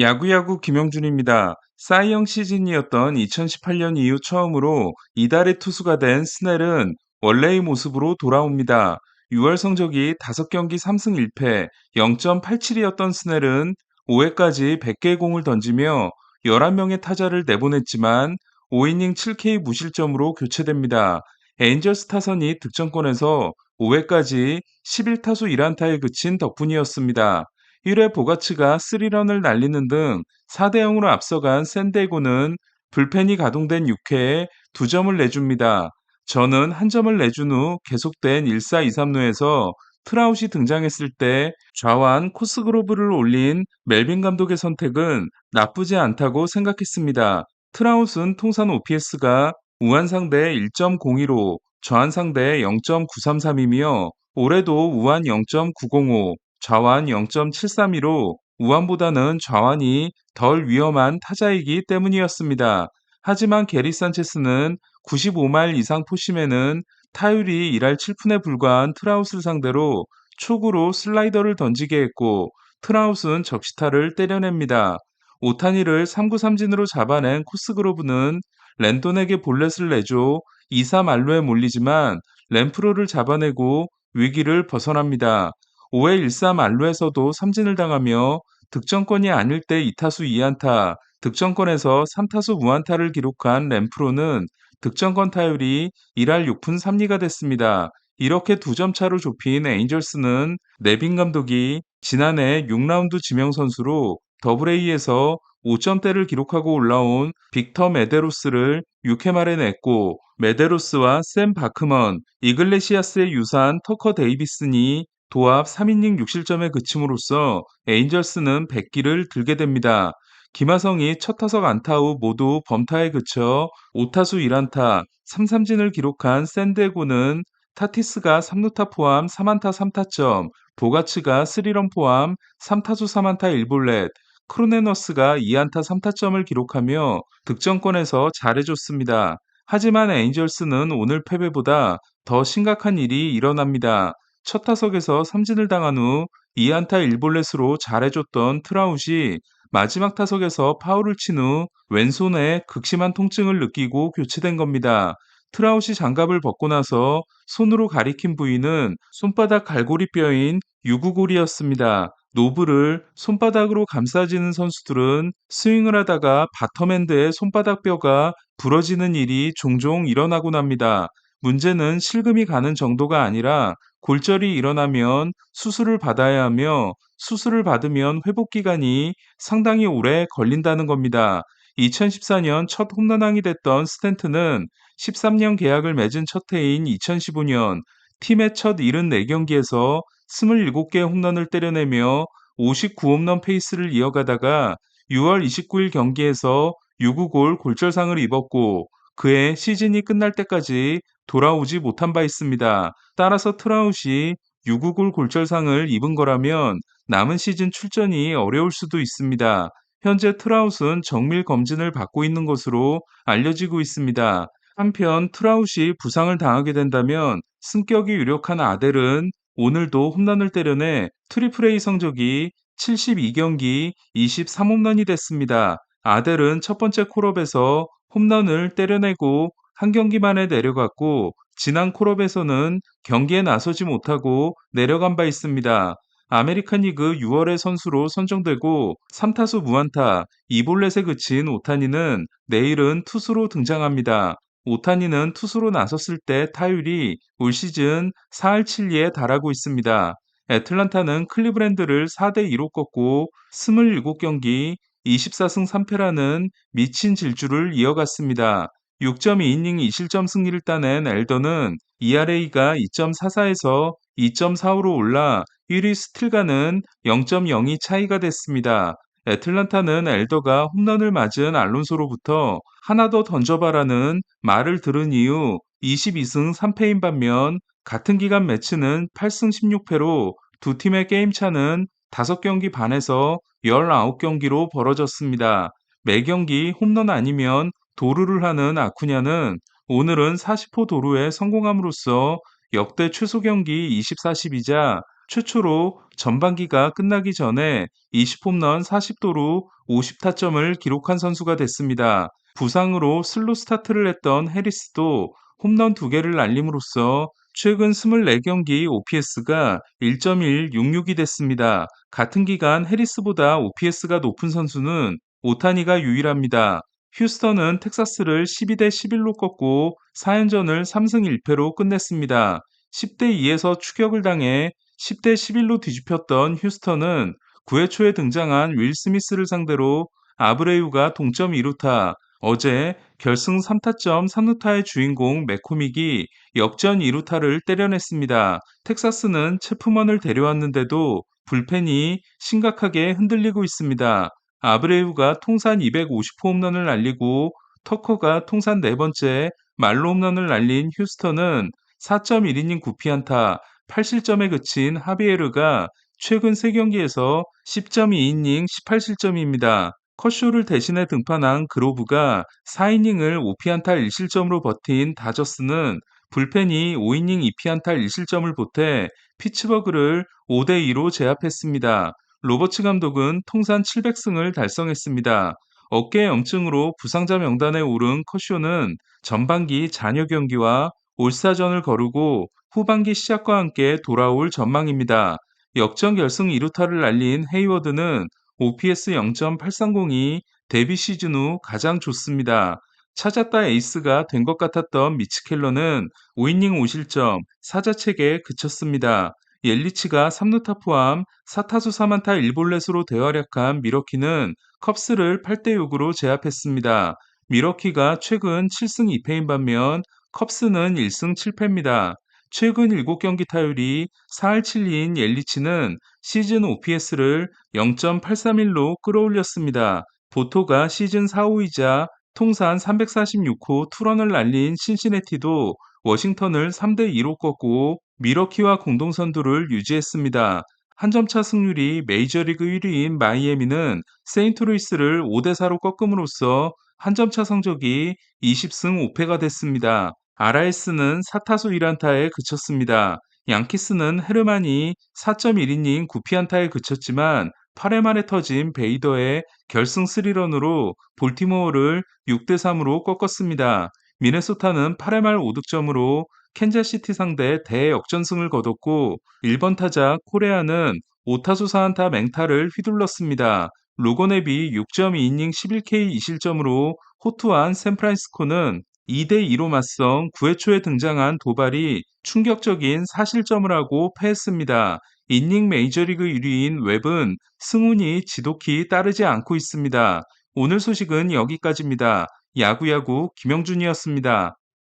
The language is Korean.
야구야구 김영준입니다. 사이영 시즌이었던 2018년 이후 처음으로 이달의 투수가 된 스넬은 원래의 모습으로 돌아옵니다. 6월 성적이 5경기 3승 1패 0.87이었던 스넬은 5회까지 100개의 공을 던지며 11명의 타자를 내보냈지만 5이닝 7K 무실점으로 교체됩니다. 에인절스 타선이 득점권에서 5회까지 11타수 1안타에 그친 덕분이었습니다. 1회 보가츠가 3런을 날리는 등 4대 0으로 앞서간 샌디에고는 불펜이 가동된 6회에 2점을 내줍니다. 저는 한 점을 내준 후 계속된 1사 2삼루에서 트라웃이 등장했을 때 좌완 코스그로브를 올린 멜빈 감독의 선택은 나쁘지 않다고 생각했습니다. 트라웃은 통산 OPS가 우한 상대 1.015, 좌한 상대 0.933이며 올해도 우한 0.905, 좌완 0.732로 우완보다는 좌완이 덜 위험한 타자이기 때문이었습니다. 하지만 게리 산체스는 95마일 이상 포심에는 타율이 1할 7푼에 불과한 트라웃을 상대로 초구로 슬라이더를 던지게 했고 트라웃은 적시타를 때려냅니다. 오타니를 3구 삼진으로 잡아낸 코스그로브는 랜돈에게 볼넷을 내줘 2사 말루에 몰리지만 램프로를 잡아내고 위기를 벗어납니다. 5회 1사 만루에서도 삼진을 당하며 득점권이 아닐 때 2타수 2안타, 득점권에서 3타수 무안타를 기록한 램프로는 득점권 타율이 1할 6푼 3리가 됐습니다. 이렇게 2점 차로 좁힌 에인절스는 네빈 감독이 지난해 6라운드 지명 선수로 더블A에서 5점대를 기록하고 올라온 빅터 메데로스를 6회 말에 냈고 메데로스와 샘 바크먼, 이글레시아스의 유사한 터커 데이비슨이 도합 3이닝 6실점에 그침으로써 에인절스는 100기를 들게 됩니다. 김하성이 첫 타석 안타 후 모두 범타에 그쳐 5타수 1안타, 3삼진을 기록한 샌디에고는 타티스가 3루타 포함 3안타 3타점, 보가츠가 3런 포함 3타수 3안타 1볼넷, 크로네너스가 2안타 3타점을 기록하며 득점권에서 잘해줬습니다. 하지만 에인절스는 오늘 패배보다 더 심각한 일이 일어납니다. 첫 타석에서 삼진을 당한 후 2안타 1볼넷으로 잘해줬던 트라웃이 마지막 타석에서 파울을 친 후 왼손에 극심한 통증을 느끼고 교체된 겁니다. 트라웃이 장갑을 벗고 나서 손으로 가리킨 부위는 손바닥 갈고리뼈인 유구골이었습니다. 노브를 손바닥으로 감싸지는 선수들은 스윙을 하다가 바텀핸드의 손바닥 뼈가 부러지는 일이 종종 일어나곤 합니다. 문제는 실금이 가는 정도가 아니라 골절이 일어나면 수술을 받아야 하며 수술을 받으면 회복 기간이 상당히 오래 걸린다는 겁니다. 2014년 첫 홈런왕이 됐던 스탠튼은 13년 계약을 맺은 첫 해인 2015년 팀의 첫 74경기에서 27개의 홈런을 때려내며 59홈런 페이스를 이어가다가 6월 29일 경기에서 6구골 골절상을 입었고 그해 시즌이 끝날 때까지 돌아오지 못한 바 있습니다. 따라서 트라웃이 6구골 골절상을 입은 거라면 남은 시즌 출전이 어려울 수도 있습니다. 현재 트라웃은 정밀 검진을 받고 있는 것으로 알려지고 있습니다. 한편 트라웃이 부상을 당하게 된다면 승격이 유력한 아델은 오늘도 홈런을 때려내 트리플 A 성적이 72경기 23홈런이 됐습니다. 아델은 첫 번째 콜업에서 홈런을 때려내고 한 경기 만에 내려갔고 지난 콜업에서는 경기에 나서지 못하고 내려간 바 있습니다. 아메리칸 리그 6월의 선수로 선정되고 3타수 무안타 2볼넷에 그친 오타니는 내일은 투수로 등장합니다. 오타니는 투수로 나섰을 때 타율이 올 시즌 4할 7리에 달하고 있습니다. 애틀란타는 클리브랜드를 4대2로 꺾고 27경기 24승 3패라는 미친 질주를 이어갔습니다. 6.2이닝 2실점 승리를 따낸 엘더는 ERA가 2.44에서 2.45로 올라 1위 스틸과는 0.02 차이가 됐습니다. 애틀란타는 엘더가 홈런을 맞은 알론소로부터 하나 더 던져봐라는 말을 들은 이후 22승 3패인 반면 같은 기간 매치는 8승 16패로 두 팀의 게임 차는 5경기 반에서 19경기로 벌어졌습니다. 매 경기 홈런 아니면 도루를 하는 아쿠냐는 오늘은 40호 도루에 성공함으로써 역대 최소 경기 24-12자 최초로 전반기가 끝나기 전에 20홈런 40도루 50타점을 기록한 선수가 됐습니다. 부상으로 슬로 스타트를 했던 해리스도 홈런 2개를 날림으로써 최근 24경기 OPS가 1.166이 됐습니다. 같은 기간 해리스보다 OPS가 높은 선수는 오타니가 유일합니다. 휴스턴은 텍사스를 12대 11로 꺾고 4연전을 3승 1패로 끝냈습니다. 10대 2에서 추격을 당해 10대 11로 뒤집혔던 휴스턴은 9회 초에 등장한 윌 스미스를 상대로 아브레유가 동점 2루타, 어제 결승 3타점 3루타의 주인공 맥코믹이 역전 2루타를 때려냈습니다. 텍사스는 체프먼을 데려왔는데도 불펜이 심각하게 흔들리고 있습니다. 아브레유가 통산 250홈런을 날리고 터커가 통산 4번째 말로 홈런을 날린 휴스턴은 4.1이닝 9피안타 8실점에 그친 하비에르가 최근 3경기에서 10.2이닝 18실점입니다. 커쇼를 대신해 등판한 그로브가 4이닝을 5피안타 1실점으로 버틴 다저스는 불펜이 5이닝 2피안타 1실점을 보태 피츠버그를 5대2로 제압했습니다. 로버츠 감독은 통산 700승을 달성했습니다. 어깨 염증으로 부상자 명단에 오른 커쇼는 전반기 잔여 경기와 올스타전을 거르고 후반기 시작과 함께 돌아올 전망입니다. 역전 결승 2루타를 날린 헤이워드는 OPS 0.830이 데뷔 시즌 후 가장 좋습니다. 찾았다 에이스가 된 것 같았던 미치 켈러는 5이닝 5실점, 사자책에 그쳤습니다. 옐리치가 3루타 포함 4타수 4안타 1볼넷으로 대활약한 미러키는 컵스를 8대6으로 제압했습니다. 미러키가 최근 7승 2패인 반면 컵스는 1승 7패입니다. 최근 7경기 타율이 4할 7리인 옐리치는 시즌 OPS를 0.831로 끌어올렸습니다. 보토가 시즌 4호이자 통산 346호 투런을 날린 신시내티도 워싱턴을 3대2로 꺾고 미러키와 공동선두를 유지했습니다. 한 점차 승률이 메이저리그 1위인 마이애미는 세인트루이스를 5대4로 꺾음으로써 한 점차 성적이 20승 5패가 됐습니다. RS는 4타수 1안타에 그쳤습니다. 양키스는 헤르만이 4.1이닝 9피안타에 그쳤지만 8회 말에 터진 베이더의 결승 3런으로 볼티모어를 6대3으로 꺾었습니다. 미네소타는 8회 말 5득점으로 캔자시티 상대 대역전승을 거뒀고 1번 타자 코레아는 5타수 4안타 맹타를 휘둘렀습니다. 로건앱이 6.2이닝 11K 2실점으로 호투한 샌프란시스코는 2대2로 맞선 9회 초에 등장한 도발이 충격적인 4실점을 하고 패했습니다. 인닝 메이저리그 1위인 웹은 승운이 지독히 따르지 않고 있습니다. 오늘 소식은 여기까지입니다. 야구야구 김영준이었습니다.